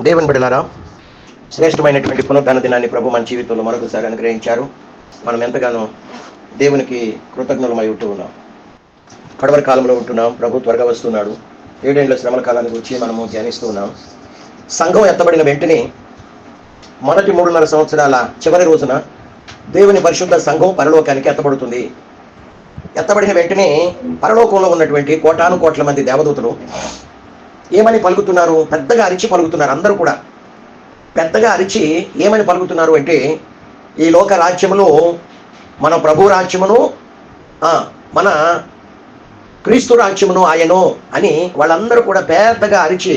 దేవుని బిడ్డలారా, శ్రేష్టమైనటువంటి పునరుద్ధాన దినాన్ని ప్రభు మన జీవితంలో మరొకసారి అనుగ్రహించారు. మనం ఎంతగానో దేవునికి కృతజ్ఞులమై ఉంటూ ఉన్నాం. కడవరి కాలంలో ఉంటున్నాం. ప్రభు త్వరగా వస్తున్నాడు. 7 ఏళ్ల శ్రమల కాలానికి వచ్చి మనము ధ్యానిస్తూ ఉన్నాం. సంఘం ఎత్తబడిన వెంటనే మొదటి 3.5 సంవత్సరాల చివరి రోజున దేవుని పరిశుద్ధ సంఘం పరలోకానికి ఎత్తబడుతుంది. ఎత్తబడిన వెంటనే పరలోకంలో ఉన్నటువంటి కోటాను కోట్ల మంది దేవదూతలు ఏమని పలుకుతున్నారు? పెద్దగా అరిచి పలుకుతున్నారు. అందరూ కూడా పెద్దగా అరిచి ఏమని పలుకుతున్నారు అంటే, ఈ లోక రాజ్యములో మన ప్రభు రాజ్యమును, మన క్రీస్తు రాజ్యమును ఆయను అని వాళ్ళందరూ కూడా పెద్దగా అరిచి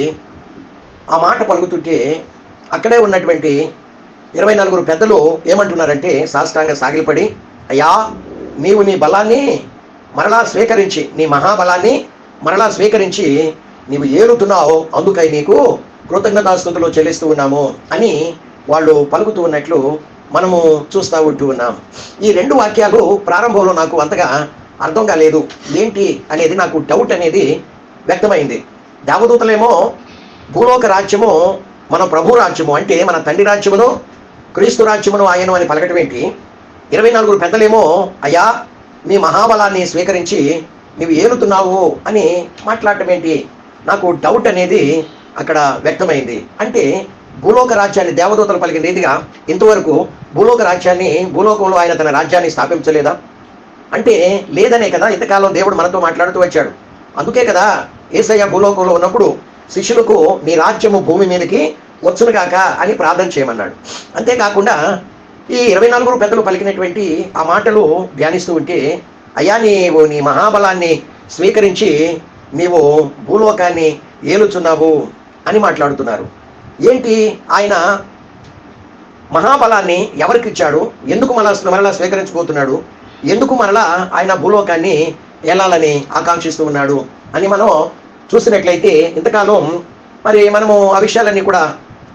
ఆ మాట పలుకుతుంటే, అక్కడే ఉన్నటువంటి 24 పెద్దలు ఏమంటున్నారంటే, సాష్టాంగ సాగిలపడి, అయ్యా నీవు నీ బలాన్ని మరలా స్వీకరించి, నీ మహాబలాన్ని మరలా స్వీకరించి నీవు ఏలుతున్నావు, అందుకై నీకు కృతజ్ఞతాస్తుతులు చెల్లిస్తూ ఉన్నాము అని వాళ్ళు పలుకుతూ ఉన్నట్లు మనము చూస్తూ ఉంటూ ఉన్నాం. ఈ 2 వాక్యాలు ప్రారంభంలో నాకు అంతగా అర్థం కాలేదు. ఏంటి అనేది నాకు డౌట్ అనేది వ్యక్తమైంది. దేవదూతలేమో భూలోక రాజ్యము మన ప్రభు రాజ్యము, అంటే మన తండ్రి రాజ్యమును క్రీస్తు రాజ్యమును ఆయను అని పలకటం ఏంటి? 24 పెద్దలేమో అయ్యా నీ మహాబలాన్ని స్వీకరించి నీవు ఏలుతున్నావు అని మాట్లాడటం ఏంటి? నాకు డౌట్ అనేది అక్కడ వ్యక్తమైంది. అంటే భూలోక రాజ్యాన్ని దేవదూతలు పలికిన రీతిగా ఇంతవరకు భూలోక రాజ్యాన్ని, భూలోకంలో ఆయన తన రాజ్యాన్ని స్థాపించలేదా? అంటే లేదనే కదా ఇంతకాలం దేవుడు మనతో మాట్లాడుతూ వచ్చాడు. అందుకే కదా యేసయ్య భూలోకంలో ఉన్నప్పుడు శిష్యులకు నీ రాజ్యము భూమి మీదకి వచ్చునుగాక అని ప్రార్థన చేయమన్నాడు. అంతేకాకుండా ఈ 24 పెద్దలు పలికినటువంటి ఆ మాటలు ధ్యానిస్తూ ఉంటే, అయ్యా నీవు నీ మహాబలాన్ని స్వీకరించి నీవు భూలోకాన్ని ఏలుచున్నావు అని మాట్లాడుతున్నారు. ఏంటి ఆయన మహాబలాన్ని ఎవరికి ఇచ్చాడు? ఎందుకు మరలా స్వీకరించబోతున్నాడు? ఎందుకు మరలా ఆయన భూలోకాన్ని ఏలాలని ఆకాంక్షిస్తూ ఉన్నాడు అని మనం చూసినట్లయితే, ఇంతకాలం మరి మనము ఆ విషయాలన్నీ కూడా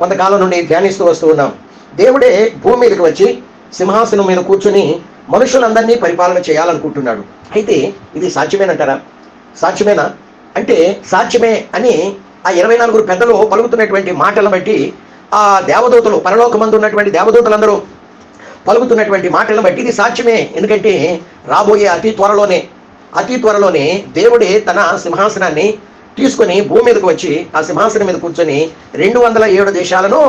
కొంతకాలం నుండి ధ్యానిస్తూ వస్తూ ఉన్నాం. దేవుడే భూమి మీదకి వచ్చి సింహాసనం మీద కూర్చుని మనుషులందరినీ పరిపాలన చేయాలనుకుంటున్నాడు. అయితే ఇది సాధ్యమేనంటారా? సాధ్యమేనా అంటే సాధ్యమే అని ఆ 24 పెద్దలు పలుకుతున్నటువంటి మాటలను బట్టి, ఆ దేవదూతలు పరలోకమందు ఉన్నటువంటి దేవదూతలందరూ పలుకుతున్నటువంటి మాటలను బట్టి ఇది సాధ్యమే. ఎందుకంటే రాబోయే అతి త్వరలోనే దేవుడే తన సింహాసనాన్ని తీసుకొని భూమి మీదకు వచ్చి ఆ సింహాసనం మీద కూర్చొని 207 దేశాలను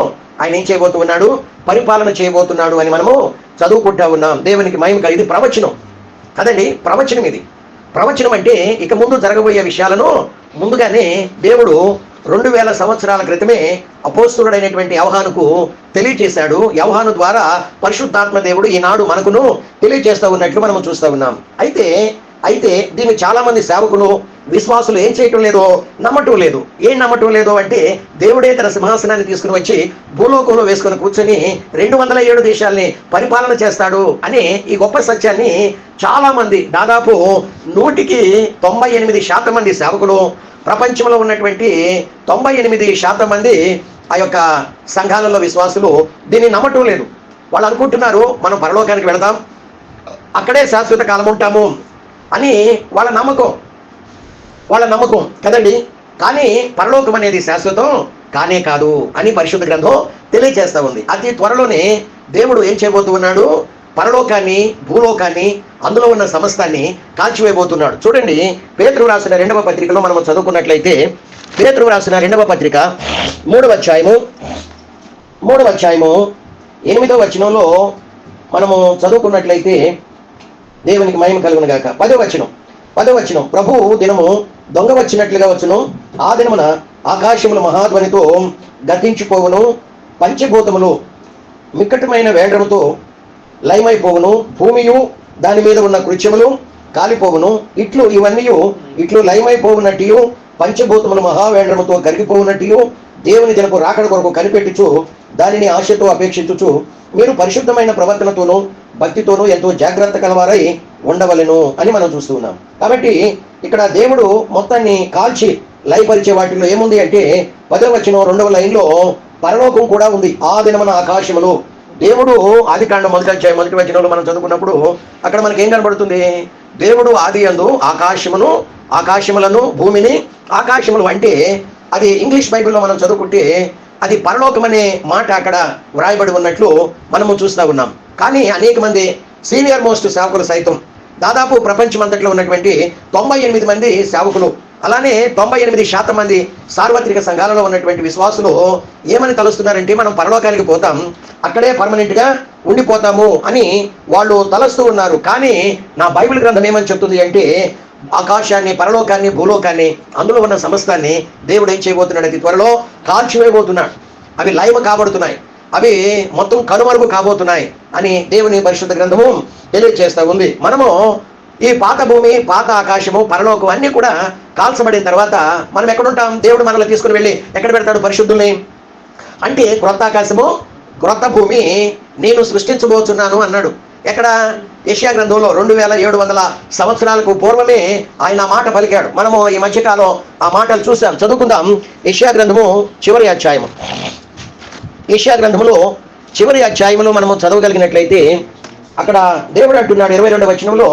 ఆయన ఏం చేయబోతూ ఉన్నాడు? పరిపాలన చేయబోతున్నాడు అని మనము చదువుకుంటా ఉన్నాం. దేవునికి మహిమ. ఇది ప్రవచనం కదండి, ప్రవచనం. ఇది ప్రవచనం అంటే ఇక ముందు జరగబోయే విషయాలను ముందుగానే దేవుడు 2000 సంవత్సరాల క్రితమే అపోస్తులుడైనటువంటి యోహానుకు తెలియజేశాడు. యోహాను ద్వారా పరిశుద్ధాత్మ దేవుడు ఈనాడు మనకును తెలియజేస్తూ ఉన్నట్లు మనం చూస్తూ ఉన్నాం. అయితే దీన్ని చాలా మంది సేవకులు, విశ్వాసులు ఏం చేయటం లేదో, నమ్మటం లేదు. ఏం నమ్మటం లేదు అంటే, దేవుడే తన సింహాసనాన్ని తీసుకుని వచ్చి భూలోకంలో వేసుకొని కూర్చొని 207 దేశాలని పరిపాలన చేస్తాడు అనే ఈ గొప్ప సత్యాన్ని చాలా మంది, దాదాపు 198% మంది సేవకులు, ప్రపంచంలో ఉన్నటువంటి 98% మంది ఆ యొక్క సంఘాలలో విశ్వాసులు దీన్ని నమ్మటం లేదు. వాళ్ళు అనుకుంటున్నారు మనం పరలోకానికి వెళదాం, అక్కడే శాశ్వత కాలం ఉంటాము అని వాళ్ళ నమ్మకం కదండి. కానీ పరలోకం అనేది శాశ్వతం కానే కాదు అని పరిశుద్ధ గ్రంథం తెలియజేస్తూ ఉంది. అతి త్వరలోనే దేవుడు ఏం చేయబోతూ ఉన్నాడు? పరలోకాన్ని, భూలోకాన్ని, అందులో ఉన్న సమస్తాన్ని కాల్చివేయబోతున్నాడు. చూడండి, పేతురు రాసిన 2వ పత్రికలో మనం చదువుకున్నట్లయితే, పేతురు రాసిన 2వ పత్రిక 3వ అధ్యాయము 8వ వచనంలో మనము చదువుకున్నట్లయితే, దేవునికి మహిమ కలుగును గాక. 10వ వచనం, ప్రభు దినము దొంగ వచ్చినట్లుగా వచ్చును, ఆ దినమున ఆకాశములు మహాధ్వనితో గతించిపోవును, పంచభూతములు మిక్కటమైన వేండ్రముతో లయమైపోవును, భూమియు దాని మీద ఉన్న కృత్యములు కాలిపోవును, ఇట్లు లయమైపోవునట్టు పంచభూతములు మహావేంద్రముతో కరిగిపోవునట్టు దేవుని దినపు రాకడ కొరకు కనిపెట్టుచు దానిని ఆశతో అపేక్షించుచు మీరు పరిశుద్ధమైన ప్రవర్తనతోనూ భక్తితోనూ ఎంతో జాగ్రత్త కలవారై ఉండవలెను అని మనం చూస్తూ ఉన్నాం. కాబట్టి ఇక్కడ దేవుడు మొత్తాన్ని కాల్చి లయపరిచే వాటిలో ఏముంది అంటే, 10వ వచనం 2వ లైన్లో పరలోకం కూడా ఉంది. ఆ దినమున ఆకాశములు, దేవుడు ఆదికాండం 1వ అధ్యాయం 1వ వచనంలో మనం చదువుకున్నప్పుడు అక్కడ మనకి ఏం కనబడుతుంది? దేవుడు ఆది యందు ఆకాశములను, భూమిని, ఆకాశములు అంటే అది ఇంగ్లీష్ బైబిల్లో మనం చదువుకుంటే అది పరలోకం అనే మాట అక్కడ వ్రాయబడి ఉన్నట్లు మనము చూస్తూ ఉన్నాం. కానీ అనేక మంది సీనియర్ మోస్ట్ సేవకులు సైతం, దాదాపు ప్రపంచమంతట్లో ఉన్నటువంటి 98 మంది సేవకులు, అలానే 98% మంది సార్వత్రిక సంఘాలలో ఉన్నటువంటి విశ్వాసులు ఏమని తలుస్తున్నారంటే మనం పరలోకానికి పోతాం, అక్కడే పర్మనెంట్గా ఉండిపోతాము అని వాళ్ళు తలస్తూ ఉన్నారు. కానీ నా బైబిల్ గ్రంథం ఏమని చెప్తుంది అంటే ఆకాశాన్ని, పరలోకాన్ని, భూలోకాన్ని, అందులో ఉన్న సమస్తాన్ని దేవుడు ఏం చేయబోతున్నాడు? అతి త్వరలో కాల్చివేయబోతున్నాడు. అవి లైవ్ కాబడుతున్నాయి, అవి మొత్తం కనుమరుగు కాబోతున్నాయి అని దేవుని పరిశుద్ధ గ్రంథము తెలియజేస్తూ ఉంది. మనము ఈ పాత భూమి, పాత ఆకాశము, పరలోకం అన్నీ కూడా కాల్చబడిన తర్వాత మనం ఎక్కడుంటాం? దేవుడు మనల్ని తీసుకుని వెళ్ళి ఎక్కడ పెడతాడు పరిశుద్ధుల్ని? అంటే క్రొత్త ఆకాశము, క్రొత్త భూమి నేను సృష్టించబోతున్నాను అన్నాడు. ఎక్కడ? యెషయా గ్రంథంలో 2700 సంవత్సరాలకు పూర్వమే ఆయన ఆ మాట పలికాడు. మనము ఈ మధ్యకాలం ఆ మాటలు చూసాం. చదువుకుందాం. యెషయా గ్రంథము చివరి అధ్యాయము. యెషయా గ్రంథములో చివరి అధ్యాయమును మనము చదవగలిగినట్లయితే అక్కడ దేవుడు అంటున్నాడు 22వ వచనంలో,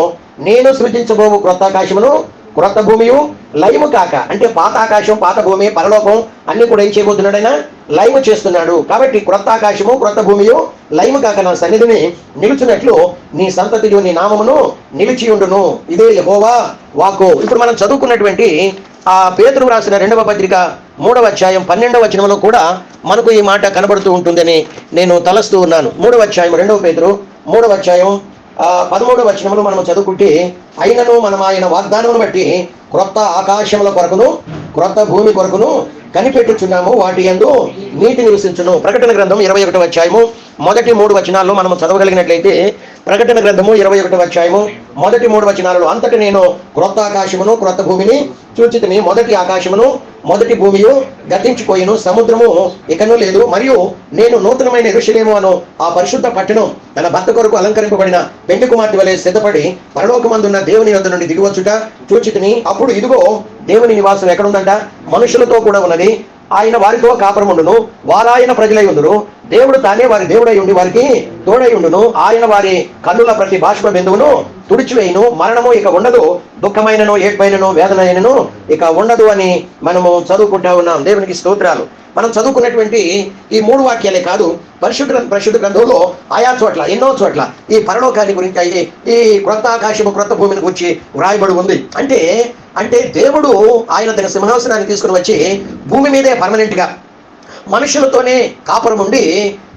నేను సృజించబోవు క్రొత్త ఆకాశమును, క్రొత్త భూమియు లయము కాక. అంటే పాత ఆకాశం, పాత భూమి, పరలోకం అన్ని కూడా ఏం చేయబోతున్నాడు? ఆయన లయము చేస్తున్నాడు. కాబట్టి క్రొత్త ఆకాశము, క్రొత్త భూమియు లయము కాక నా సన్నిధిని నిలుచున్నట్లు నీ సంతతియు నీ నామమును నిలిచి ఉండును. ఇదే యెహోవా వాక్కు. ఇప్పుడు మనం చదువుకున్నటువంటి ఆ పేతురు రాసిన 2వ పత్రిక 3వ అధ్యాయం 12వ వచనంలో కూడా మనకు ఈ మాట కనబడుతూ ఉంటుందని నేను తలస్తూ ఉన్నాను. 3వ అధ్యాయం 2వ పేతురు 3వ అధ్యాయం 13వ వచనంలో మనం చదువుకుంటే, అయినను మనం ఆయన వాగ్దానమును బట్టి క్రొత్త ఆకాశముల కొరకును క్రొత్త భూమి కొరకును కనిపెట్టుచున్నాము, వాటి యందు నీతి నివసించును. ప్రకటన గ్రంథం 21వ అధ్యాయము మొదటి 3 వచనాల్లో మనం చదవగలిగినట్లయితే, ప్రకటన గ్రంథము 21వ అధ్యాయము మొదటి 3 వచనాలలో, అంతటి నేను క్రొత్త ఆకాశమును క్రొత్త భూమిని చూచితిని, మొదటి ఆకాశమును మొదటి భూమియు గతించిపోయిను, సముద్రము ఇకను లేదు, మరియు నేను నూతనమైన యెరూషలేము అను ఆ పరిశుద్ధ పట్టణం తన భర్త కొరకు అలంకరింపబడిన పెండ్లి కుమార్తె వలె సిద్ధపడి పరలోకమందున్న దేవుని యొద్ద నుండి దిగివచ్చుట చూచితిని. అప్పుడు ఇదిగో దేవుని నివాసం ఎక్కడుందంట? మనుషులతో కూడా ఉన్నది. ఆయన వారితో కాపురముండును, వారాయన ప్రజలై ఉండును. దేవుడు తానే వారి దేవుడై ఉండి వారికి తోడై ఉండును. ఆయన వారి కన్నుల ప్రతి బాష్ప బిందువును తుడిచివేయును. మరణము ఇక ఉండదు, దుఃఖమైనను, ఏడ్పైనను, వేదనైనను ఇక ఉండదు అని మనము చదువుకుంటా ఉన్నాం. దేవునికి స్తోత్రాలు. మనం చదువుకున్నటువంటి ఈ 3 వాక్యాలే కాదు, పరిశుద్ధ గ్రంథంలో ఆయా చోట్ల, ఎన్నో చోట్ల ఈ పరలోకాన్ని గురించి, ఈ క్రొత్త ఆకాశము, క్రొత్త భూమిని గురించి వ్రాయబడి ఉంది. అంటే దేవుడు ఆయన తన సింహాసనాన్ని తీసుకుని వచ్చి భూమి మీదే పర్మనెంట్గా మనుషులతోనే కాపురం ఉండి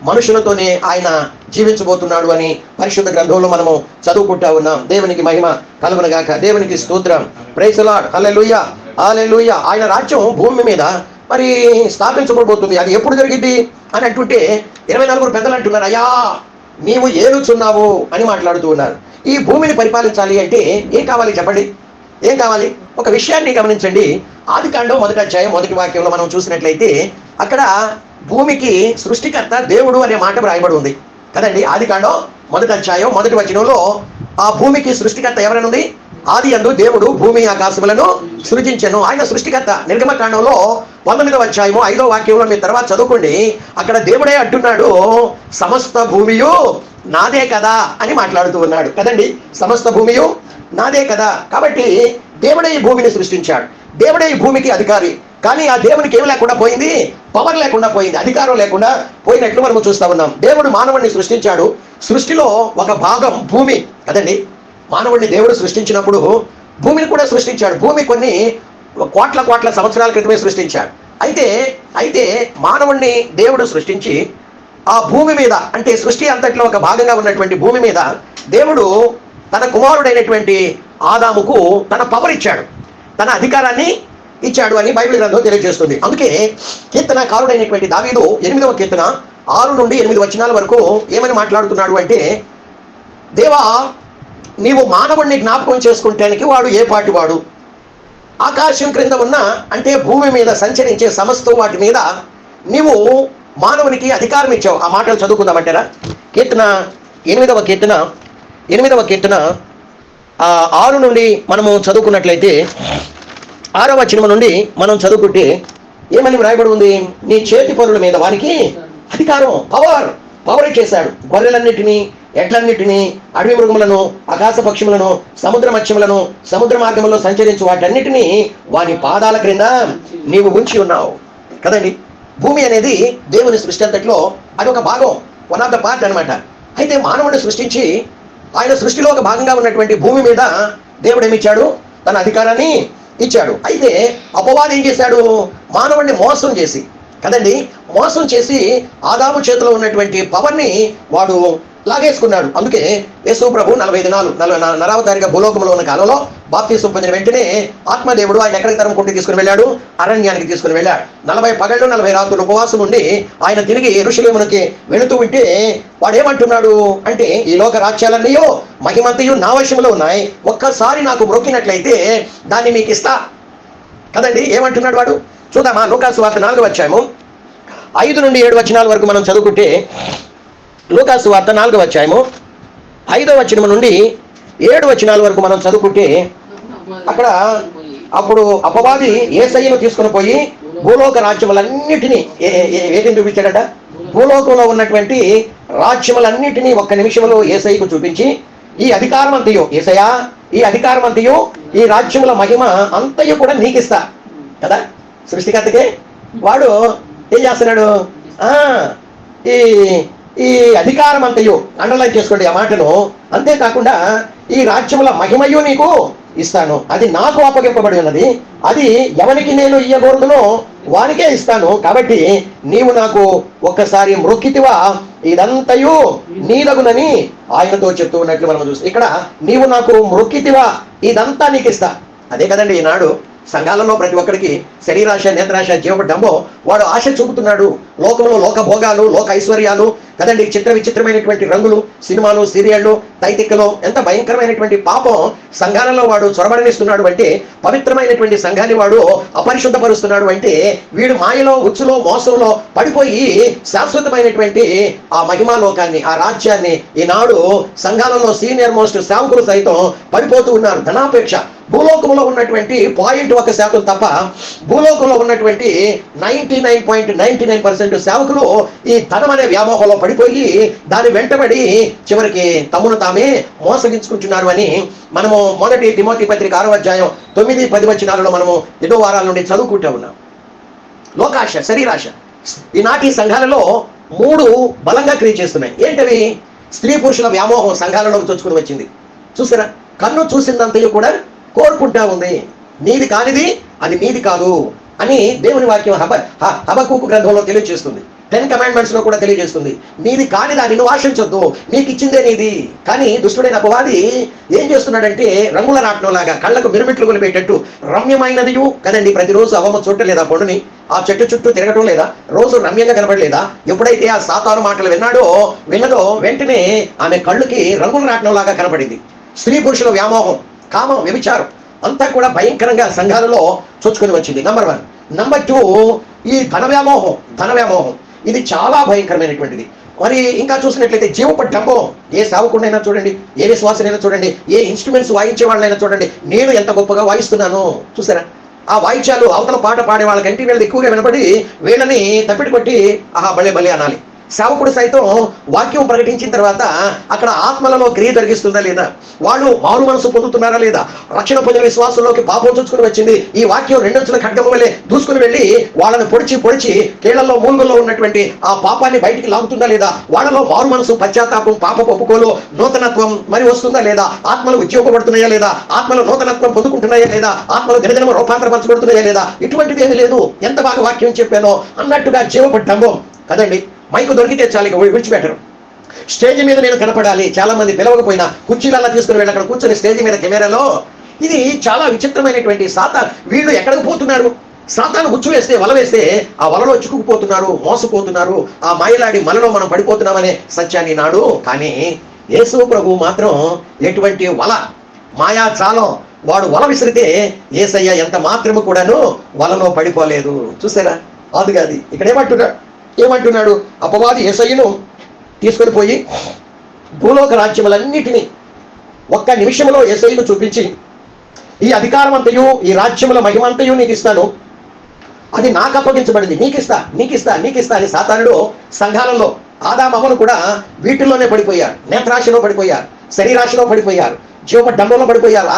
మనుషులతోనే ఆయన జీవించబోతున్నాడు అని పరిశుద్ధ గ్రంథంలో మనము చదువుకుంటా ఉన్నాం. దేవునికి మహిమ కలుగునగాక. దేవునికి స్తోత్రం. Praise the Lord. Hallelujah, hallelujah. ఆయన రాజ్యం భూమి మీద మరి స్థాపించబడిపోతుంది. అది ఎప్పుడు జరిగింది అని అంటుంటే 24 పెద్దలు అంటున్నారు, అయ్యా నీవు ఏలుచున్నావు అని మాట్లాడుతూ ఉన్నారు. ఈ భూమిని పరిపాలించాలి అంటే ఏం కావాలి చెప్పండి? ఏం కావాలి? ఒక విషయాన్ని గమనించండి. ఆదికాండం 1వ అధ్యాయం 1వ వాక్యంలో మనం చూసినట్లయితే అక్కడ భూమికి సృష్టికర్త దేవుడు అనే మాట వ్రాయబడి ఉంది కదండి. ఆదికాండం 1వ అధ్యాయం 1వ వచనంలో ఆ భూమికి సృష్టికర్త ఎవరనుంది? ఆది యందు దేవుడు భూమి ఆకాశములను సృజించెను. ఆయన సృష్టికర్త. నిర్గమకాండంలో 19వ అధ్యాయము 5వ వాక్యంలో మీరు తర్వాత చదువుకోండి. అక్కడ దేవుడే అంటున్నాడు, సమస్త భూమియు నాదే కదా అని మాట్లాడుతూ ఉన్నాడు కదండి. సమస్త భూమియు నాదే కదా. కాబట్టి దేవుడే ఈ భూమిని సృష్టించాడు. దేవుడే ఈ భూమికి అధికారి. కానీ ఆ దేవునికి ఏం లేకుండా పోయింది? పవర్ లేకుండా పోయింది, అధికారం లేకుండా పోయినట్లు మనము చూస్తా ఉన్నాం. దేవుడు మానవుడిని సృష్టించాడు. సృష్టిలో ఒక భాగం భూమి కదండి. మానవుడిని దేవుడు సృష్టించినప్పుడు భూమిని కూడా సృష్టించాడు. భూమి కొన్ని కోట్ల సంవత్సరాల క్రితమే సృష్టించాడు. అయితే మానవుడిని దేవుడు సృష్టించి ఆ భూమి మీద, అంటే సృష్టి అంతట్లో ఒక భాగంగా ఉన్నటువంటి భూమి మీద దేవుడు తన కుమారుడైనటువంటి ఆదాముకు తన పవర్ ఇచ్చాడు, తన అధికారాన్ని ఇచ్చాడు అని బైబిల్ గ్రంథం తెలియజేస్తుంది. అందుకే కీర్తనకారుడైనటువంటి దావీదు 8వ కీర్తన 6 నుండి 8 వచనాల వరకు ఏమని మాట్లాడుతున్నాడు అంటే, దేవా నీవు మానవుడిని జ్ఞాపకం చేసుకుంటానికి వాడు ఏ పాటి వాడు? ఆకాశం క్రింద ఉన్న, అంటే భూమి మీద సంచరించే సమస్త వాటి మీద నీవు మానవునికి అధికారం ఇచ్చావు. ఆ మాటలు చదువుకుందామంటారా? కీర్తన 8వ కీర్తన 6 నుండి మనము చదువుకున్నట్లయితే 6వ వచనం నుండి మనం చదువుకుంటే ఏమని వ్రాయబడి ఉంది? నీ చేతి పనుల మీద వారికి అధికారం, పవర్ చేశాడు. గొర్రెలన్నిటినీ, ఎడ్లన్నిటినీ, అడవి మృగములను, ఆకాశ పక్షములను, సముద్ర మత్స్యములను, సముద్ర మార్గంలో సంచరించు వాటన్నిటినీ వాని పాదాల క్రింద నీవు ఉంచి ఉన్నావు కదండి. భూమి అనేది దేవుని సృష్టి అంతట్లో అది ఒక భాగం, వన్ ఆఫ్ ద పార్ట్ అనమాట. అయితే మానవుడిని సృష్టించి ఆయన సృష్టిలో ఒక భాగంగా ఉన్నటువంటి భూమి మీద దేవుడు ఏమిచ్చాడు? తన అధికారాన్ని ఇచ్చాడు. అయితే అపవాది ఏం చేశాడు? మానవుడిని మోసం చేసి కదండి, మోసం చేసి ఆదాము చేతిలో ఉన్నటువంటి పవర్ని వాడు లాగేసుకున్నాడు. అందుకే యేసు ప్రభు 40 దినాలు నరావతారిగా భూలోకంలో ఉన్న కాలంలో బాప్తిసం పొందిన వెంటనే ఆత్మదేవుడు ఆయన ఎక్కడికి తరం తీసుకుని వెళ్ళాడు? అరణ్యానికి తీసుకుని వెళ్ళాడు. 40 పగళ్ళు 40 రాత్రులు ఉపవాసం ఉండి ఆయన తిరిగి యెరూషలేమునకి వెళుతూ ఉంటే వాడు ఏమంటున్నాడు అంటే, ఈ లోక రాజ్యాలన్నయో మహిమంతయు నా వశంలో ఉన్నాయి, ఒక్కసారి నాకు మ్రొక్కినట్లయితే దాన్ని మీకు ఇస్తా కదండి. ఏమంటున్నాడు వాడు? చూద్దామా, లూకాసు వార్త 4వ అధ్యాయము 5 నుండి 7 వచనాల వరకు మనం చదువుకుంటే, లూకాసు వార్త 4వ అధ్యాయము 5వ వచనం నుండి 7 వచనాల వరకు మనం చదువుకుంటే, అక్కడ అప్పుడు అపవాది యేసయ్యను తీసుకుని పోయి భూలోక రాజ్యములన్నిటినీ ఏటిని చూపించాడట? భూలోకంలో ఉన్నటువంటి రాజ్యములన్నిటినీ ఒక్క నిమిషంలో యేసయ్యకు చూపించి, ఈ అధికారం అంతయు యేసయ్యా, ఈ అధికారం అంతయు ఈ రాజ్యముల మహిమ అంతయు కూడా నీకిస్తా కదా. సృష్టికర్తకే వాడు ఏం చేస్తున్నాడు? ఈ ఈ అధికారం అంతయు, అండర్లైన్ చేసుకోండి ఆ మాటను. అంతేకాకుండా ఈ రాజ్యముల మహిమయు నీకు ఇస్తాను, అది నాకు అప్పగింపబడి ఉన్నది, అది ఎవరికి నేను ఇయ్యకూడదునో వానికే ఇస్తాను, కాబట్టి నీవు నాకు ఒక్కసారి మ్రొక్కితివా ఇదంతయు నీదగునని ఆయనతో చెప్తూ ఉన్నట్లు మనం చూస్తాం. ఇక్కడ నీవు నాకు మ్రొక్కితివా ఇదంతా నీకు ఇస్తా. అదే కదండి ఈనాడు సంఘాలలో ప్రతి ఒక్కరికి శరీరాశ, నేత్రాశ, జీవడంబో వాడు ఆశ చూపుతున్నాడు. లోకంలో లోక భోగాలు, లోక ఐశ్వర్యాలు కదండి, చిత్ర విచిత్రమైనటువంటి రంగులు, సినిమాలు, సీరియళ్ళు, తైతిక్కలు, ఎంత భయంకరమైనటువంటి పాపం సంఘాలలో వాడు చొరబడనిస్తున్నాడు అంటే, పవిత్రమైనటువంటి సంఘాన్ని వాడు అపరిశుద్ధపరుస్తున్నాడు అంటే, వీడు మాయలో, ఉచ్చులో, మోసంలో పడిపోయి శాశ్వతమైనటువంటి ఆ మహిమాలోకాన్ని, ఆ రాజ్యాన్ని ఈనాడు సంఘాలలో సీనియర్ మోస్ట్ సేవకులు సైతం పడిపోతూ ఉన్నారు. ధనాపేక్ష, భూలోకంలో ఉన్నటువంటి 0.1% తప్ప భూలోకంలో ఉన్నటువంటి 99.99% సేవకులు ఈ ధనం అనే వ్యామోహంలో పడిపోయి దాని వెంటబడి చివరికి తమను తామే మోసగించుకుంటున్నారు అని మనము 1 తిమోతి పత్రిక 6వ అధ్యాయం 9-10 వచనాలలో మనము ఎన్నో వారాల నుండి చదువుకుంటూ ఉన్నాం. లోకాశ, శరీరాశ ఈనాటి సంఘాలలో 3 బలంగా క్రియేట్ చేస్తున్నాయి. ఏంటవి? స్త్రీ పురుషుల వ్యామోహం సంఘాలలో చొచ్చుకుని వచ్చింది. చూసారా? కన్ను చూసిందంతయు కూడా కోరుకుంటా ఉంది. నీది కానిది అది నీది కాదు అని దేవుని వాక్యం హబక్కూకు గ్రంథంలో తెలియజేస్తుంది. 10 కమాండ్మెంట్స్ లో కూడా తెలియజేస్తుంది. నీది కాని దాన్ని నువ్వు ఆశించొద్దు, నీకు ఇచ్చిందే నీది. కానీ దుష్టుడైన అపవాది ఏం చేస్తున్నాడంటే, రంగుల రాట్నంలాగా కళ్ళకు మిరుమిట్లు కొలిపేటట్టు రమ్యమైనదియు కదండి, ప్రతిరోజు అవ్వమ్మ చూడలేదా పండుని? ఆ చెట్టు చుట్టూ తిరగటం లేదా? రోజు రమ్యంగా కనబడలేదా? ఎప్పుడైతే ఆ సాతాను మాటలు విన్నదో వెంటనే ఆమె కళ్ళుకి రంగుల రాట్నంలాగా కనబడింది. స్త్రీ పురుషుల వ్యామోహం, కామం, వ్యభిచారం అంతా కూడా భయంకరంగా సంఘాలలో చొచ్చుకొని వచ్చింది. నంబర్ 1. నంబర్ 2, ఈ ధన వ్యామోహం ఇది చాలా భయంకరమైనటువంటిది. మరి ఇంకా చూసినట్లయితే జీవపడ్డంబం, ఏ సేవకుడినైనా చూడండి, ఏ విశ్వాసనైనా చూడండి, ఏ ఇన్స్ట్రుమెంట్స్ వాయించే వాళ్ళైనా చూడండి, నేను ఎంత గొప్పగా వాయిస్తున్నాను చూసారా? ఆ వాయిద్యాలు అవతల పాట పాడే వాళ్ళకంటే వీళ్ళది ఎక్కువగా వినపడి వీళ్ళని తప్పిటి కొట్టి ఆహా భలే భలే అనాలి. సేవకుడు సైతం వాక్యం ప్రకటించిన తర్వాత అక్కడ ఆత్మలలో క్రియ జరిగిస్తుందా లేదా, వాళ్ళు మారు మనసు పొందుతున్నారా లేదా, రక్షణ పొందిన విశ్వాసంలోకి పాపం చూసుకుని వచ్చింది, ఈ వాక్యం 2 అంచుల ఖడ్గం వల్లే దూసుకుని వెళ్ళి వాళ్ళని పొడిచి కీళ్లలో మూలుగుల్లో ఉన్నటువంటి ఆ పాపాన్ని బయటికి లాగుతుందా లేదా, వాళ్ళలో మారు మనసు, పశ్చాత్తాపం, పాప ఒప్పుకోలు, నూతనత్వం మరి వస్తుందా లేదా, ఆత్మలు ఉద్యోగపడుతున్నాయా లేదా, ఆత్మలు నూతనత్వం పొందుకుంటున్నాయా లేదా, ఆత్మలు దినదినం రూపాంతరపరచబడుతున్నాయా లేదా, ఇటువంటిది ఏమీ లేదు. ఎంత బాగా వాక్యం చెప్పానో అన్నట్టుగా జీవపడ్డంబం కదండి. మైకు దొరికితే చాలు, ఇక విడిచిపెట్టరు. స్టేజ్ మీద నేను కనపడాలి, చాలా మంది పిలవకపోయినా కుర్చీలల్లా తీసుకుని వెళ్ళి అక్కడ కూర్చొని స్టేజ్ మీద కెమెరాలో. ఇది చాలా విచిత్రమైనటువంటి సాతాను. వీళ్ళు ఎక్కడికి పోతున్నారు? సాతాను ఉచ్చు వేస్తే, వల వేస్తే ఆ వలలో చిక్కుకుపోతున్నారు, మోసపోతున్నారు. ఆ మాయలాడి మనలో మనం పడిపోతున్నామనే సత్యాన్ని నాడు. కానీ యేసు ప్రభు మాత్రం ఎటువంటి వల, మాయాజాలం, వాడు వల విసిరితే యేసయ్య ఎంత మాత్రము కూడాను వలలో పడిపోలేదు. చూసారా? అది ఇక్కడ ఏమంటున్నాడు? అపవాది యేసయ్యను తీసుకొని పోయి భూలోక రాజ్యములన్నిటినీ ఒక్క నిమిషంలో యేసయ్యను చూపించి, ఈ అధికారం అంతయు, ఈ రాజ్యముల మహిమంతయు నీకు ఇస్తాను, అది నాకు అప్పగించబడింది, నీకిస్తా అని సాతానుడు సంఘాలలో ఆదామవ్వలు కూడా వీటిల్లోనే పడిపోయారు. నేత్రాశలో పడిపోయారు, శరీరాశలో పడిపోయారు, జీవపడ్డంలో పడిపోయారు.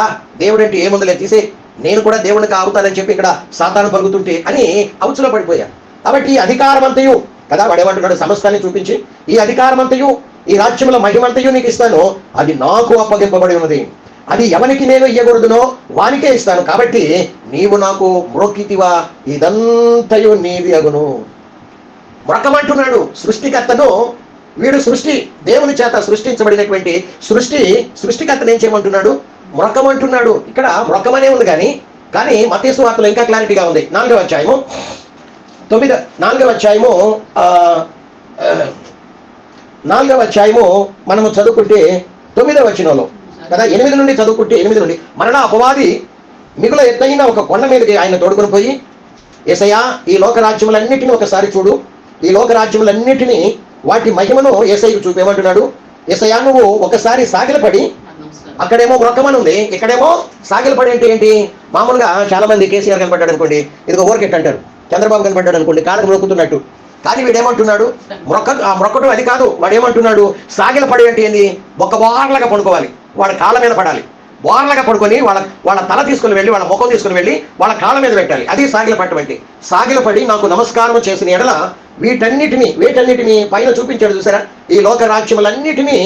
దేవుడంటే ఏముందలే తీసే, నేను కూడా దేవుడికి ఆగుతానని చెప్పి ఇక్కడ సాతాను పలుకుతుంటే అని అవుచులో పడిపోయారు. కాబట్టి ఈ అధికారమంతయు కదా వాడేమంటున్నాడు, సమస్తాన్ని చూపించి ఈ అధికారమంతయు ఈ రాజ్యముల మహిమంతయు నీకు ఇస్తాను, అది నాకు అప్పగింపబడి ఉన్నది, అది ఎవరికి నేను ఇయ్యకూడదునో వానికే ఇస్తాను, కాబట్టి నీవు నాకు మ్రొక్కితివా, ఇదంతయు నీది అగును. మొరకమంటున్నాడు సృష్టికర్తను. వీడు సృష్టి దేవుని చేత సృష్టించబడినటువంటి సృష్టికర్తను ఏం చేయమంటున్నాడు, మొరకమంటున్నాడు. ఇక్కడ మొరకమనే ఉంది కానీ మత్తయి సువార్తలో ఇంకా క్లారిటీగా ఉంది. 4వ అధ్యాయము మనము చదువుకుంటే 9వ వచనంలో కదా, 8 నుండి చదువుకుంటే 8 నుండి, మరలా అపవాది మిగుల ఎత్తైన ఒక కొండ మీదకి ఆయన తోడుకొని పోయి, యేసయ్యా ఈ లోక రాజ్యములన్నిటిని ఒకసారి చూడు, ఈ లోక రాజ్యములన్నిటినీ వాటి మహిమను యేసయ్యకు చూపేమంటున్నాడు. యేసయ్యా నువ్వు ఒకసారి సాగిలపడి, అక్కడేమో మొరకమని ఉంది, ఇక్కడేమో సాగిలపడి అంటే ఏంటి, మామూలుగా చాలా మంది కేసీఆర్ కనపడ్డాడు అనుకోండి, ఇదిగో ఓవర్కెట్ అంటారు, చంద్రబాబు కనపడ్డాడు అనుకోండి కాళ్ళకు మొక్కుతున్నట్టు. కానీ వీడేమంటున్నాడు, మొరకటం అది కాదు, వాడు ఏమంటున్నాడు, సాగిలపడి అంటే ఏంది, ఒక బోర్లగా పడుకోవాలి, వాడి కాళ్ళ మీద పడాలి, బోర్లగా పడుకొని వాళ్ళ తల తీసుకుని వెళ్ళి, వాళ్ళ ముఖం తీసుకుని వెళ్ళి వాళ్ళ కాళ్ళ మీద పెట్టాలి, అది సాగిలపడటం అంటే. సాగిలపడి నాకు నమస్కారం చేసిన ఎడల వీటన్నిటిని పైన చూపించాడు చూసారా, ఈ లోక రాజ్యములన్నిటినీ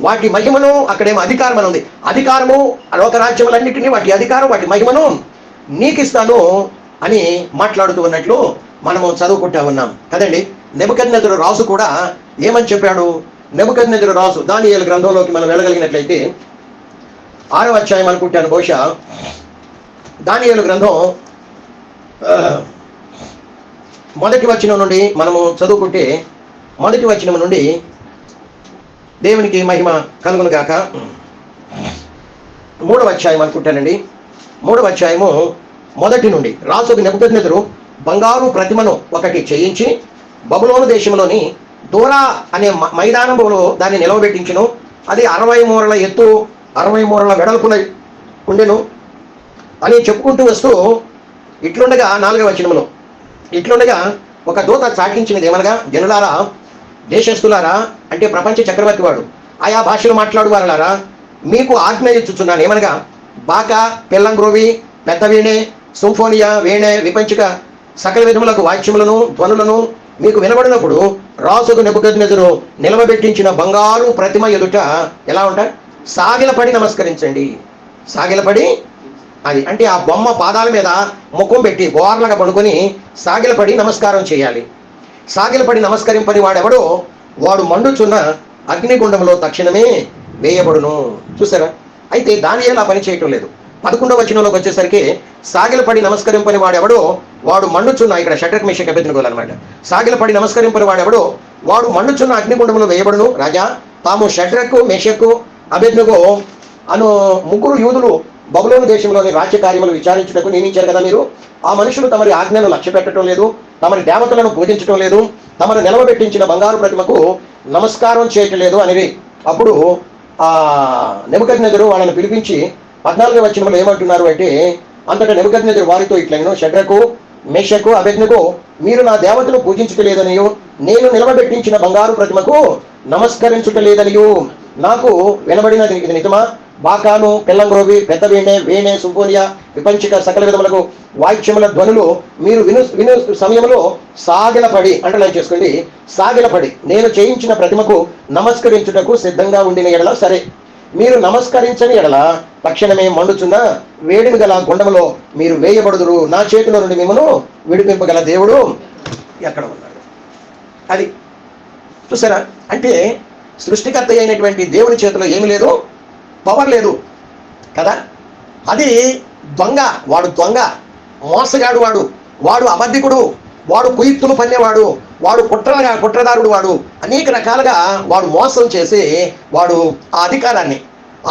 వాటి మహిమను, అక్కడేమో అధికారం అని ఉంది, అధికారము లోక రాజ్యములన్నిటినీ వాటి అధికారం వాటి మహిమను నీకు ఇస్తాను అని మాట్లాడుతూ ఉన్నట్లు మనము చదువుకుంటా ఉన్నాం కదండి. నెబుకద్నెజరు రాజు కూడా ఏమని చెప్పాడు, నెబుకద్నెజరు రాజు దానియేలు గ్రంథంలోకి మనం వెళ్ళగలిగినట్లయితే 6వ అధ్యాయం అనుకుంటాను బహుశా, దానియేలు గ్రంథం 1వ వచనం నుండి మనము చదువుకుంటే, 1వ వచనం నుండి దేవునికి మహిమ కలుగును గాక. 3వ అధ్యాయం అనుకుంటానండి, 3వ అధ్యాయము 1 నుండి, రాజు నెబుకద్నెజరు బంగారు ప్రతిమను ఒకటి చేయించి బబులోను దేశంలోని దూరా అనే మైదానంలో దాన్ని నిలవబెట్టించును, అది 60 మూరల ఎత్తు 60 మూరల వెడల్పున ఉండెను అని చెప్పుకుంటూ వస్తూ ఇట్లుండగా 4వ వచనంలో ఇట్లుండగా ఒక దూత చాటించినది ఏమనగా, జనులారా, దేశస్థులారా, అంటే ప్రపంచ చక్రవర్తి వాడు, ఆయా భాషలు మాట్లాడు వారలారా, మీకు ఆజ్ఞ ఇచ్చుచున్నాను ఏమనగా, బాకా, పెల్లంగ్రోవి, పెద్ద వీణే, సింఫోనియా, వీణే, విపంచిక సకల విధములకు వాద్యములను ధ్వనులను మీకు వినబడినప్పుడు రాజుకు నెబుకద్నెజరు నిలవబెట్టించిన బంగారు ప్రతిమ ఎదుట ఎలా ఉంటారు, సాగిలపడి నమస్కరించండి. సాగిలపడి అది అంటే ఆ బొమ్మ పాదాల మీద ముఖం పెట్టి బోర్లగా పడుకొని సాగిలపడి నమస్కారం చేయాలి. సాగిలపడి నమస్కరింపని వాడెవడో వాడు మండుచున్న అగ్నిగుండంలో తక్షణమే వేయబడును. చూసారా, అయితే దానియేలు ఆ పని చేయటం లేదు. 11వ వచనంలోకి వచ్చేసరికి సాగిలపడి నమస్కరింపని వాడెవడో వాడు మండుచున్న, ఇక్కడ షడ్రక్ మేషక్ అబేద్నెగోలు అన్నమాట, సాగిలపడి నమస్కరింపని వాడెవడో వాడు మండుచున్న అగ్నిగుండంలో వేయబడును. రాజా, తాము షడ్రకు మేషకు అబేద్నెగో అను 3 యూదులు బబులోను దేశంలోని రాజ్య కార్యములు విచారించుటకు నియమించారు కదా మీరు, ఆ మనుషులు తమరి ఆజ్ఞను లక్ష్య పెట్టడం లేదు, తమరి దేవతలను పూజించడం లేదు, తమను నిలవబెట్టించిన బంగారు ప్రతిమకు నమస్కారం చేయటం లేదు అనేది. అప్పుడు ఆ నెబుకద్నెజరు వాళ్ళని పిలిపించి 14వ వచనంలో ఏమంటున్నారు అంటే, అంతటా నెబుకద్నెజరు వారితో ఇట్లనెను, షడ్రకు మేషకు అబేద్నెగో, మీరు నా దేవతను పూజించుటలేదనియు నేను నిలవబెట్టించిన బంగారు ప్రతిమకు నమస్కరించుటలేదనియు నాకు వినబడినది ఇది నిజమా? బాకాను, పెల్లంగ్రోవి, పెద్ద వీణే, సింఫోనియా, విపంచిక సకల విధములకు వాయిద్యముల ధ్వనులు మీరు విను సమయంలో సాగిలపడి, అండర్లైన్ చేసుకోండి, సాగిలపడి నేను చేయించిన ప్రతిమకు నమస్కరించుటకు సిద్ధంగా ఉండిన ఎడల సరే, మీరు నమస్కరించని ఎడల తక్షణమే మండుచున్న వేడిమి గల గుండములో మీరు వేయబడుదురు, నా చేతిలో నుండి మిమ్మను విడిపింపగల దేవుడు ఎక్కడ ఉన్నాడు. అది చూసారా, అంటే సృష్టికర్త అయినటువంటి దేవుని చేతిలో ఏమి లేదు, పవర్ లేదు కదా. అది దొంగ, వాడు దొంగ, మోసగాడు, వాడు అబద్ధికుడు, వాడు కుయుక్తులు పన్నేవాడు, వాడు కుట్రదారుడు, వాడు అనేక రకాలుగా వాడు మోసం చేసి వాడు ఆ అధికారాన్ని,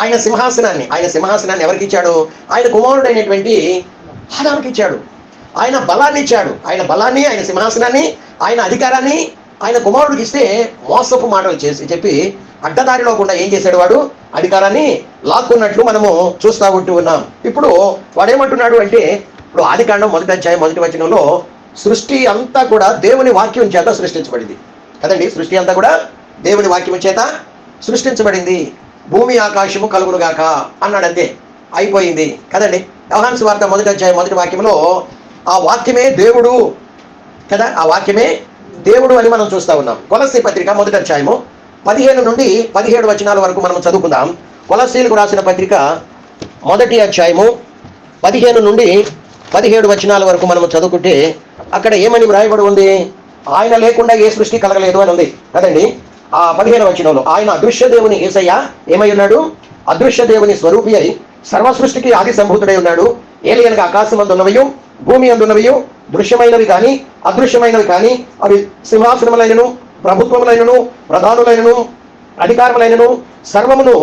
ఆయన సింహాసనాన్ని ఎవరికి ఇచ్చాడు? ఆయన కుమారుడైనటువంటి ఆదాముకి ఇచ్చాడు. ఆయన బలాన్ని ఇచ్చాడు. ఆయన బలాన్ని, ఆయన సింహాసనాన్ని, ఆయన అధికారాన్ని ఆయన కుమారుడికి ఇస్తే మోసపు మాటలు చెప్పి అడ్డదారిలో కూడా ఏం చేశాడు? వాడు అధికారాన్ని లాక్కున్నట్లు మనము చూస్తూ ఉన్నాం. ఇప్పుడు వాడేమంటున్నాడు అంటే, ఇప్పుడు ఆదికాండం 1వ అధ్యాయం 1వ వచనంలో సృష్టి అంతా కూడా దేవుని వాక్యం చేత సృష్టించబడింది కదండి. సృష్టి అంతా కూడా దేవుని వాక్యం చేత సృష్టించబడింది. భూమి ఆకాశము కలుగునుగాక అన్నాడు, అంతే, అయిపోయింది కదండి. యోహాను సువార్త 1వ అధ్యాయం 1వ వాక్యంలో ఆ వాక్యమే దేవుడు కదా, ఆ వాక్యమే దేవుడు అని మనం చూస్తా ఉన్నాం. కొలస్సీ పత్రిక 1వ అధ్యాయము 15 నుండి 17 వచనాల వరకు మనం చదువుకుందాం. కొలస్సీలకు రాసిన పత్రిక 1వ అధ్యాయము 15 నుండి 17 వచనాల వరకు మనం చదువుకుంటే అక్కడ ఏమని వ్రాయబడి ఉంది? ఆయన లేకుండా ఏ సృష్టి కలగలేదు అని ఉంది కదండి. ఆ 15వ వచనంలో ఆయన అదృశ్య దేవుని యేసయ్య ఏమై ఉన్నాడు? అదృశ్య దేవుని స్వరూపి అయి సర్వ సృష్టికి ఆది సంభూతుడై ఉన్నాడు. ఏలియనగా ఆకాశం అందున్నవయు భూమి అందున్నవయు దృశ్యమైనవి కానీ అదృశ్యమైనవి కానీ అవి సింహాసనములైనను ప్రభుత్వములైనను ప్రధానులైనను అధికారములైనను సర్వమును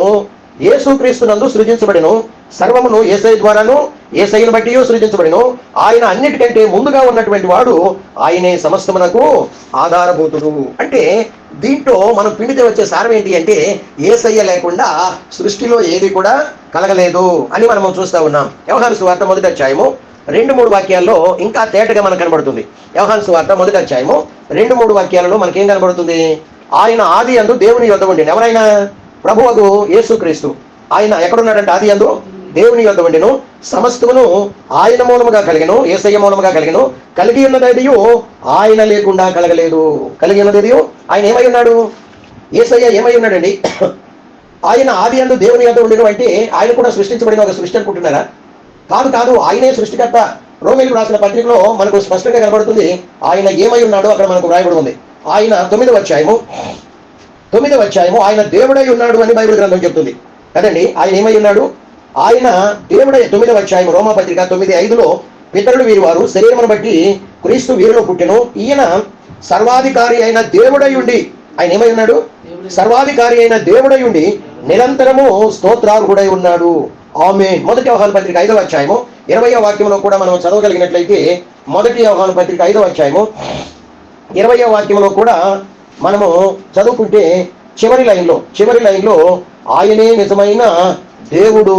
యేసుక్రీస్తునందు సృజించబడెను. సర్వమును యేసయ్య ద్వారాను యేసయ్యను బట్టి సృజించబడెను. ఆయన అన్నిటికంటే ముందుగా ఉన్నటువంటి వాడు, ఆయనే సమస్తమునకు ఆధారభూతుడు. అంటే దీంట్లో మనం పిండితే వచ్చే సారం ఏంటి అంటే, యేసయ్య లేకుండా సృష్టిలో ఏది కూడా కలగలేదు అని మనం చూస్తా ఉన్నాం. యోహాను సువార్త 1వ అధ్యాయము 2-3 వాక్యాల్లో ఇంకా తేటగా మనకు కనబడుతుంది. యోహాను సువార్త 1వ అధ్యాయము 2-3 వాక్యాలలో మనకేం కనబడుతుంది? ఆయన ఆది యందు దేవుని యొద్ద ఉండెను. ఎవరైనా? ప్రభువగు యేసుక్రీస్తు. ఆయన ఎక్కడున్నాడంటే ఆది యందు దేవుని యొద్ద ఉండెను. సమస్తమును ఆయన మూలముగా కలిగెను, యేసయ్య మూలముగా కలిగెను. కలిగి ఉన్నదేదియు ఆయన లేకుండా కలగలేదు. కలిగి ఉన్నదేదియు ఆయన ఏమై ఉన్నాడు? యేసయ్య ఏమై ఉన్నాడండి? ఆయన ఆది యందు దేవుని యొద్ద ఉండెను అంటే ఆయన కూడా సృష్టించబడిన ఒక సృష్టి అనుకుంటున్నారా? కాదు, ఆయనే సృష్టికర్త. రోమీయులకు రాసిన పత్రికలో మనకు స్పష్టంగా కనబడుతుంది ఆయన ఏమై ఉన్నాడో అక్కడ మనకు వ్రాయబడి ఉంది. ఆయన 9వ అధ్యాయము ఆయన దేవుడై ఉన్నాడు అని బైబిల్ గ్రంథం చెప్తుంది కదండి. ఆయన ఏమై ఉన్నాడు? ఆయన దేవుడై 9వ అధ్యాయము రోమా పత్రిక 9:5లో పితరులు వీరి వారు శరీరమును బట్టి క్రీస్తు వీరిలో పుట్టెను. ఈయన సర్వాధికారి అయిన దేవుడై ఉండి, ఆయన ఏమై ఉన్నాడు? సర్వాధికారి అయిన దేవుడై ఉండి నిరంతరము స్తోత్రార్హుడై ఉన్నాడు. ఆమేన్. 1వ యోహాను పత్రిక 5వ అధ్యాయము 20వ వాక్యంలో కూడా మనం చదవగలిగినట్లయితే 1వ యోహాను పత్రిక 5వ అధ్యాయము 20వ వాక్యంలో కూడా మనము చదువుకుంటే చివరి లైన్లో ఆయనే నిజమైన దేవుడు,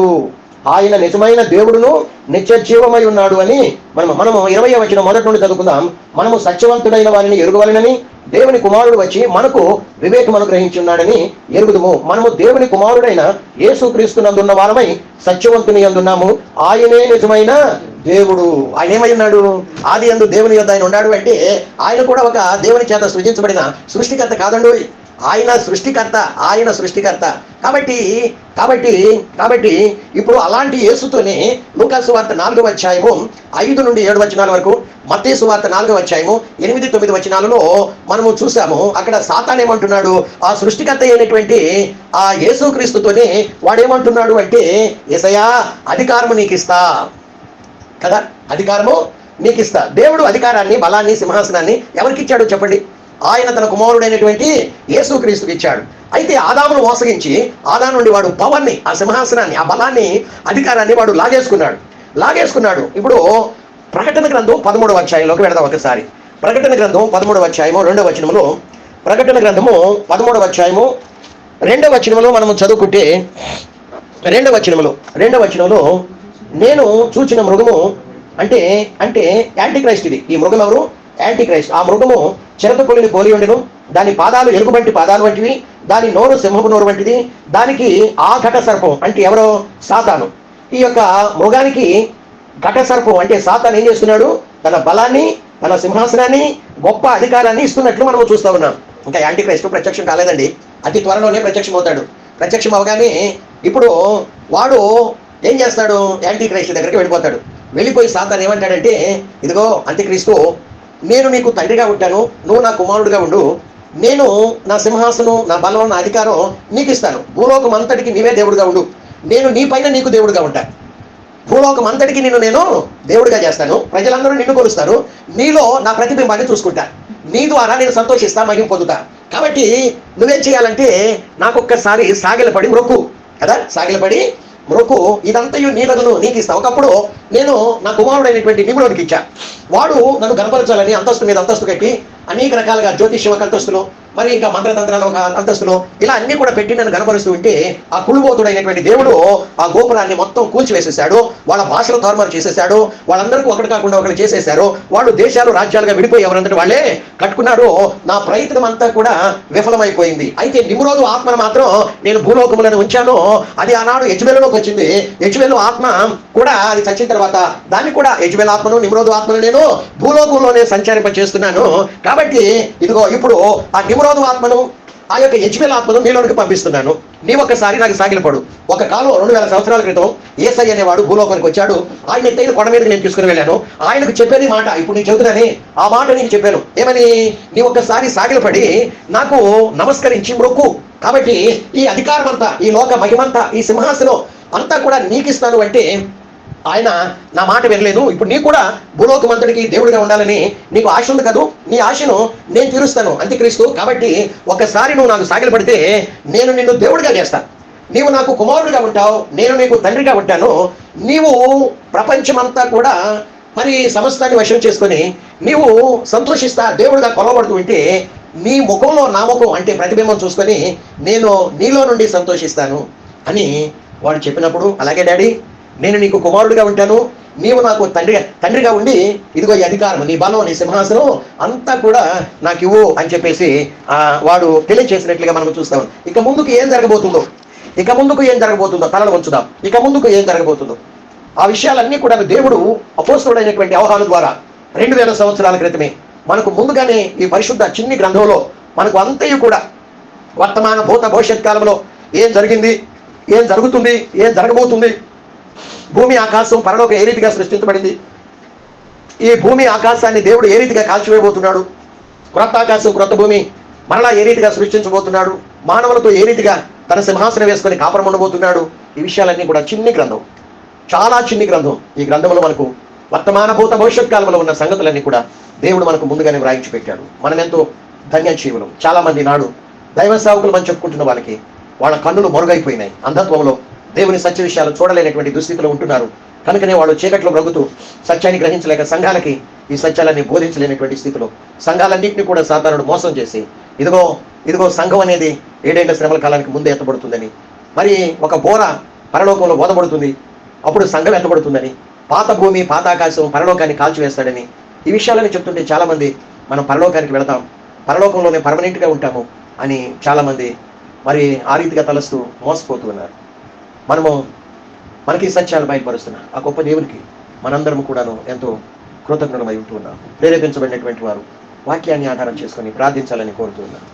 ఆయన నిజమైన దేవుడును నిత్య జీవమై ఉన్నాడు అని మనము 20వ వచనం మొదటి నుండి చదువుకుందాం. మనము సత్యవంతుడైన వారిని ఎరుగవలెనని దేవుని కుమారుడు వచ్చి మనకు వివేకం అనుగ్రహించున్నాడని ఎరుగుదుము. మనము దేవుని కుమారుడైన యేసుక్రీస్తునందున్న వారమై సత్యవంతుని యందున్నాము. ఆయనే నిజమైన దేవుడు. ఆయన ఏమై ఉన్నాడు? ఆది యందు దేవుని యొద్ద ఆయన ఉన్నాడు అంటే ఆయన కూడా ఒక దేవుని చేత సృజించబడిన సృష్టికర్త కాదండు. ఆయన సృష్టికర్త. కాబట్టి ఇప్పుడు అలాంటి యేసుతోనే లూకా సువార్త 4వ అధ్యాయము 5 నుండి 7 వచనాల వరకు, మత్తయి సువార్త 4వ అధ్యాయము 8-9 వచనాలలో మనము చూసాము. అక్కడ సాతాను ఏమంటున్నాడు? ఆ సృష్టికర్త అయినటువంటి ఆ యేసుక్రీస్తుతోనే వాడేమంటున్నాడు అంటే, యేసయ్యా అధికారము నీకు ఇస్తా కదా, అధికారము నీకు ఇస్తా. దేవుడు అధికారాన్ని, బలాన్ని, సింహాసనాన్ని ఎవరికి ఇచ్చాడు చెప్పండి? ఆయన తన కుమారుడైనటువంటి యేసుక్రీస్తుకి ఇచ్చాడు. అయితే ఆదామును మోసగించి ఆదాము నుండి వాడు పవర్ని, ఆ సింహాసనాన్ని, ఆ బలాన్ని, అధికారాన్ని వాడు లాగేసుకున్నాడు. ఇప్పుడు ప్రకటన గ్రంథం 13వ అధ్యాయంలోకి వెళదాం ఒకసారి. ప్రకటన గ్రంథం 13వ అధ్యాయము 2వ వచనములో, ప్రకటన గ్రంథము 13వ అధ్యాయము 2వ వచనములో మనము చదువుకుంటే 2వ వచనములో నేను చూచిన మృగము అంటే యాంటిక్రైస్ట్. ఈ మృగం ఎవరు? యాంటిక్రైస్ట్. ఆ మృగము చిరతపులిని పోలి ఉండెను. దాని పాదాలు ఎలుగుబంటి పాదాలు వంటివి, దాని నోరు సింహపు నోరు వంటిది. దానికి ఆ ఘట సర్పం అంటే ఎవరో? సాతాను. ఈ యొక్క మృగానికి ఘట సర్పం అంటే సాతాను ఏం చేస్తున్నాడు? తన బలాన్ని, తన సింహాసనాన్ని, గొప్ప అధికారాన్ని ఇస్తున్నట్లు మనము చూస్తూ ఉన్నాం. ఇంకా యాంటిక్రైస్ట్ ప్రత్యక్షం కాలేదండి, అతి త్వరలోనే ప్రత్యక్షం అవుతాడు. ప్రత్యక్షం అవగానే ఇప్పుడు వాడు ఏం చేస్తాడు? యాంటిక్రైస్ట్ దగ్గరికి వెళ్ళిపోతాడు. వెళ్ళిపోయి సాతాను ఏమంటాడంటే, ఇదిగో అంత్యక్రీస్తు, నేను నీకు తండ్రిగా ఉంటాను, నువ్వు నా కుమారుడుగా ఉండు, నేను నా సింహాసనం, నా బలం, నా అధికారం నీకు ఇస్తాను, భూలోకం అంతటికి నీవే దేవుడుగా ఉండు, నేను నీ పైన నీకు దేవుడుగా ఉంటాను, భూలోకం అంతటికి నేను దేవుడిగా చేస్తాను, ప్రజలందరూ నిన్ను కొలుస్తారు, నీలో నా ప్రతిబింబాన్ని చూసుకుంటా, నీ ద్వారా నేను సంతోషిస్తా, మహిమ పొందుతా. కాబట్టి నువ్వేం చేయాలంటే నాకు ఒక్కసారి సాగిలపడి మొక్కు కదా, సాగిలపడి మొక్కు, ఇదంతయు నీలగను నీకు ఇస్తా. ఒకప్పుడు నేను నా కుమారుడైనటువంటి నిములోనికి ఇచ్చా. వాడు నన్ను కనపరచాలని అంతస్తు మీద అంతస్తు కట్టి అనేక రకాలుగా జ్యోతిష్యం ఒక అంతస్తులు, మరి ఇంకా మంత్రతంత్రాలు ఒక అంతస్తులు, ఇలా అన్ని కూడా పెట్టి నన్ను కనపరుస్తూ ఉంటే ఆ కుళ్ళుబోతుడైనటువంటి దేవుడు ఆ గోపురాన్ని మొత్తం కూల్చివేసేశాడు. వాళ్ళ భాషలు తారుమారు చేసేశాడు. వాళ్ళందరికీ ఒకటి కాకుండా ఒకటి చేసేశారు. వాళ్ళు దేశాలు రాజ్యాలుగా విడిపోయి ఎవరంతటి వాళ్ళే కట్టుకున్నారు. నా ప్రయత్నం అంతా కూడా విఫలమైపోయింది. అయితే నిమ్రోదు ఆత్మను మాత్రం నేను భూలోకములను ఉంచాను. అది ఆనాడు యెజ్బెలులోకి వచ్చింది. యెజ్బెలు ఆత్మ కూడా అది చచ్చిన తర్వాత దాన్ని కూడా యెజబెల్ ఆత్మను నిమ్రోదు ఆత్మను నేను భూలోకంలోనే సంచరింప చేస్తున్నాను. కాబట్టి ఇదిగో ఇప్పుడు ఆ నిమ్రోదు ఆత్మను ఆ యొక్క యెజబెల్ ఆత్మను నీలోనికి పంపిస్తున్నాను. నీ ఒక్కసారి నాకు సాగిలపడు. ఒక కాలం 2000 సంవత్సరాల క్రితం యేసయ్య అనేవాడు భూలోకానికి వచ్చాడు. ఆయన ఎత్తైన కొండ మీదకి నేను తీసుకుని వెళ్ళాను. ఆయనకు చెప్పేది మాట ఇప్పుడు నేను చెబుతున్నానే ఆ మాట నీకు చెప్పాను. ఏమని? నీ ఒక్కసారి సాగిలపడి నాకు నమస్కరించి మొక్కు. కాబట్టి ఈ అధికారం అంతా, ఈ లోక మహిమంతా, ఈ సింహాసనం అంతా కూడా నీకు ఇస్తాను అంటే ఆయన నా మాట వినలేదు. ఇప్పుడు నీకు కూడా భూలోకమంతటికి దేవుడిగా ఉండాలని నీకు ఆశ ఉంది కదూ, నీ ఆశను నేను తీరుస్తాను అంత్యక్రీస్తు. కాబట్టి ఒకసారి నువ్వు నాకు సాగిలపడితే నేను నిన్ను దేవుడిగా చేస్తాను. నీవు నాకు కుమారుడిగా ఉంటావు, నేను నీకు తండ్రిగా ఉంటాను. నీవు ప్రపంచమంతా కూడా మరి సమస్తాన్ని వశం చేసుకొని నీవు సంతోషిస్తా దేవుడిగా కొలవబడుతూ ఉంటే నీ ముఖంలో నా ముఖం అంటే ప్రతిబింబం చూసుకొని నేను నీలో నుండి సంతోషిస్తాను అని వాడు చెప్పినప్పుడు, అలాగే డాడీ నేను నీకు కుమారుడిగా ఉంటాను, నీవు నాకు తండ్రిగా ఉండి ఇదిగో ఈ అధికారం, నీ బలం, నీ సింహాసనం అంతా కూడా నాకు ఇవ్వు అని చెప్పేసి వాడు తెలియచేసినట్లుగా మనం చూస్తాం. ఇక ముందుకు ఏం జరగబోతుందో తలలు వంచుదాం. ఇక ముందుకు ఏం జరగబోతుందో ఆ విషయాలన్నీ కూడా దేవుడు అపోస్తలుడైనటువంటి యోహాను ద్వారా 2000 సంవత్సరాల క్రితమే మనకు ముందుగానే ఈ పరిశుద్ధ చిన్ని గ్రంథంలో మనకు అంతయు కూడా వర్తమాన భూత భవిష్యత్ కాలంలో ఏం జరిగింది, ఏం జరుగుతుంది, ఏం జరగబోతుంది, భూమి ఆకాశం పరలోకం ఏ రీతిగా సృష్టించబడింది, ఈ భూమి ఆకాశాన్ని దేవుడు ఏ రీతిగా కాల్చివేయబోతున్నాడు, క్రొత్త ఆకాశం క్రొత్త భూమి మరలా ఏ రీతిగా సృష్టించబోతున్నాడు, మానవులతో ఏ రీతిగా తన సింహాసనం వేసుకొని కాపురం ఉండబోతున్నాడు, ఈ విషయాలన్నీ కూడా చిన్ని గ్రంథం, చాలా చిన్ని గ్రంథం. ఈ గ్రంథంలో మనకు వర్తమాన భూత భవిష్యత్ కాలంలో ఉన్న సంగతులన్నీ కూడా దేవుడు మనకు ముందుగానే వ్రాయించి పెట్టాడు. మనం ఎంతో ధన్యజీవులం. చాలా మంది నాడు దైవ సేవకులు మనం చెప్పుకుంటున్న వాళ్ళకి వాళ్ళ కన్నులు మరుగైపోయినాయి, అంధత్వంలో దేవుని సత్య విషయాలు చూడలేనటువంటి దుస్థితిలో ఉంటున్నారు. కనుకనే వాళ్ళు చీకట్లో బ్రతుకుతూ సత్యాన్ని గ్రహించలేక సంఘాలకి ఈ సత్యాలన్నీ బోధించలేనటువంటి స్థితిలో సంఘాలన్నింటినీ కూడా సాతానుడు మోసం చేసి ఇదిగో సంఘం అనేది 7 ఏళ్ల శ్రమల కాలానికి ముందే ఎత్తబడుతుందని, మరి ఒక బోర పరలోకంలో ఓదబడుతుంది, అప్పుడు సంఘం ఎత్తబడుతుందని, పాత భూమి పాత ఆకాశం పరలోకాన్ని కాల్చివేస్తాడని ఈ విషయాలని చెప్తుంటే చాలా మంది మనం పరలోకానికి వెళతాం, పరలోకంలోనే పర్మనెంట్గా ఉంటాము అని చాలా మంది మరి ఆ రీతిగా తలస్తూ మోసపోతూ ఉన్నారు. మనకి సత్యాలు బయటపరుస్తున్నా ఆ గొప్ప దేవునికి మనందరము కూడాను ఎంతో కృతజ్ఞులమై ఉంటూ ఉన్నాం. ప్రేరేపించబడినటువంటి వారు వాక్యాన్ని ఆధారం చేసుకొని ప్రార్థించాలని కోరుతూ ఉన్నాను.